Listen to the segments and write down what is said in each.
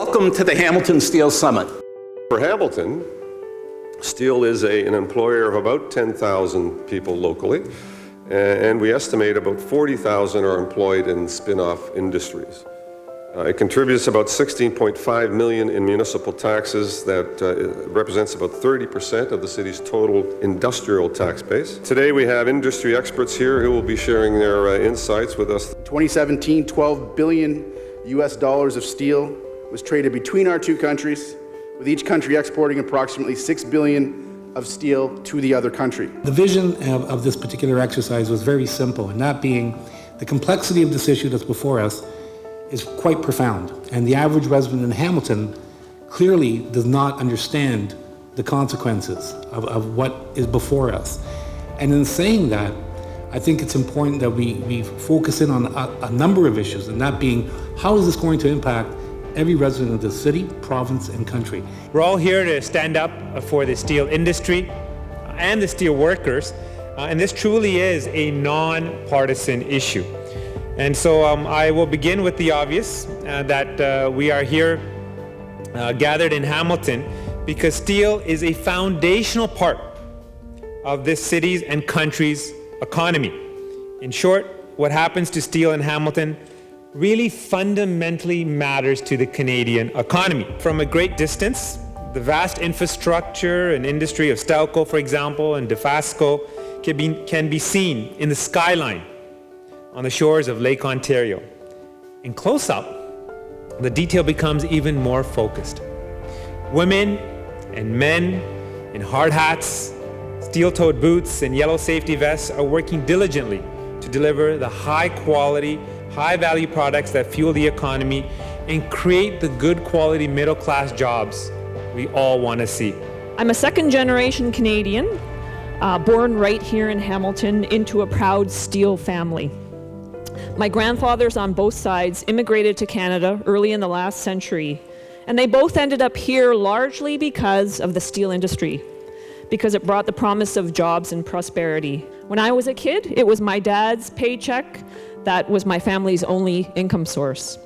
Welcome to the Hamilton Steel Summit. For Hamilton, steel is an employer of about 10,000 people locally, and we estimate about 40,000 are employed in spin-off industries. It contributes about $16.5 million in municipal taxes. That represents about 30% of the city's total industrial tax base. Today we have industry experts here who will be sharing their insights with us. 2017, $12 billion of steel was traded between our two countries, with each country exporting approximately $6 billion of steel to the other country. The vision of this particular exercise was very simple, and that being the complexity of this issue that's before us is quite profound. And the average resident in Hamilton clearly does not understand the consequences of what is before us. And in saying that, I think it's important that we focus in on a number of issues, and that being, how is this going to impact every resident of the city, province, and country? We're all here to stand up for the steel industry and the steel workers, and this truly is a non-partisan issue. And so I will begin with the obvious, that we are here gathered in Hamilton because steel is a foundational part of this city's and country's economy. In short, what happens to steel in Hamilton really fundamentally matters to the Canadian economy. From a great distance, the vast infrastructure and industry of Stelco, for example, and Dofasco can be seen in the skyline on the shores of Lake Ontario. In close-up, the detail becomes even more focused. Women and men in hard hats, steel-toed boots, and yellow safety vests are working diligently to deliver the high-quality, high-value products that fuel the economy and create the good-quality middle-class jobs we all want to see. I'm a second-generation Canadian, born right here in Hamilton into a proud steel family. My grandfathers on both sides immigrated to Canada early in the last century, and they both ended up here largely because of the steel industry, because it brought the promise of jobs and prosperity. When I was a kid, it was my dad's paycheck that was my family's only income source.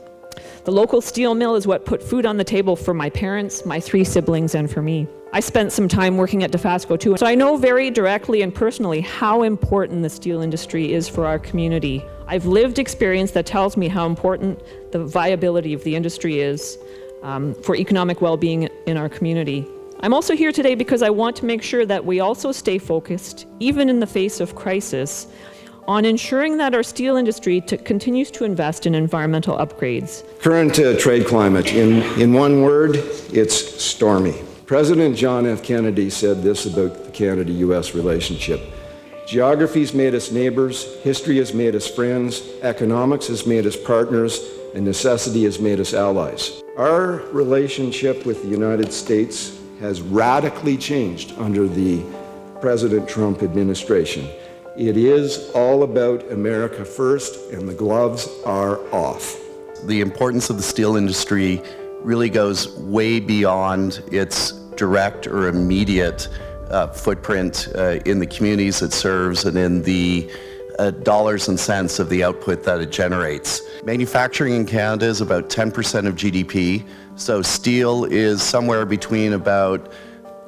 The local steel mill is what put food on the table for my parents, my 3 siblings, and for me. I spent some time working at Dofasco too, so I know very directly and personally how important the steel industry is for our community. I've lived experience that tells me how important the viability of the industry is for economic well-being in our community. I'm also here today because I want to make sure that we also stay focused, even in the face of crisis, on ensuring that our steel industry continues to invest in environmental upgrades. Current trade climate, in one word, it's stormy. President John F. Kennedy said this about the Canada-U.S. relationship. Geography's made us neighbors, history has made us friends, economics has made us partners, and necessity has made us allies. Our relationship with the United States has radically changed under the President Trump administration. It is all about America first, and the gloves are off. The importance of the steel industry really goes way beyond its direct or immediate footprint in the communities it serves and in the dollars and cents of the output that it generates. Manufacturing in Canada is about 10% of GDP, so steel is somewhere between about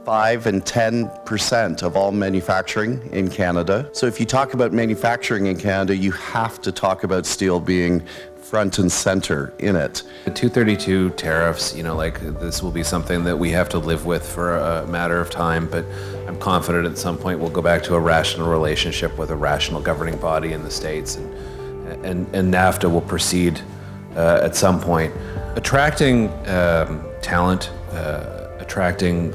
5 and 10% of all manufacturing in Canada. So if you talk about manufacturing in Canada, you have to talk about steel being front and center in it. The 232 tariffs, this will be something that we have to live with for a matter of time, but I'm confident at some point we'll go back to a rational relationship with a rational governing body in the States, and NAFTA will proceed at some point. Attracting talent, attracting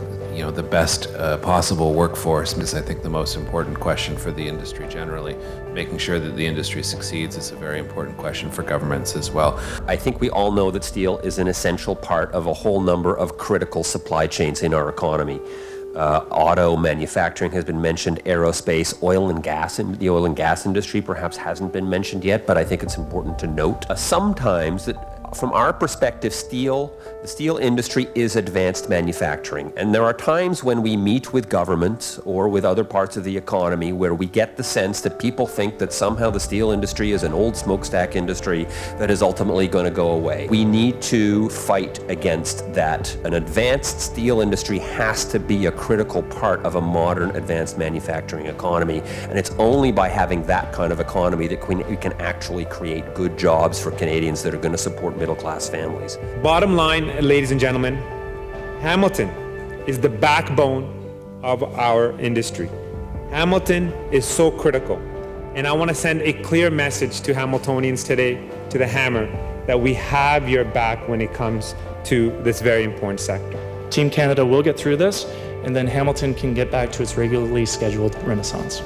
the best possible workforce is, I think, the most important question for the industry generally. Making sure that the industry succeeds is a very important question for governments as well. I think we all know that steel is an essential part of a whole number of critical supply chains in our economy. Auto manufacturing has been mentioned, aerospace, oil and gas, and the oil and gas industry perhaps hasn't been mentioned yet, but I think it's important to note. Sometimes that from our perspective, the steel industry is advanced manufacturing. And there are times when we meet with government or with other parts of the economy where we get the sense that people think that somehow the steel industry is an old smokestack industry that is ultimately going to go away. We need to fight against that. An advanced steel industry has to be a critical part of a modern advanced manufacturing economy. And it's only by having that kind of economy that we can actually create good jobs for Canadians that are going to support middle-class families. Bottom line, ladies and gentlemen, Hamilton is the backbone of our industry. Hamilton is so critical. And I want to send a clear message to Hamiltonians today, to the Hammer, that we have your back when it comes to this very important sector. Team Canada will get through this, and then Hamilton can get back to its regularly scheduled renaissance.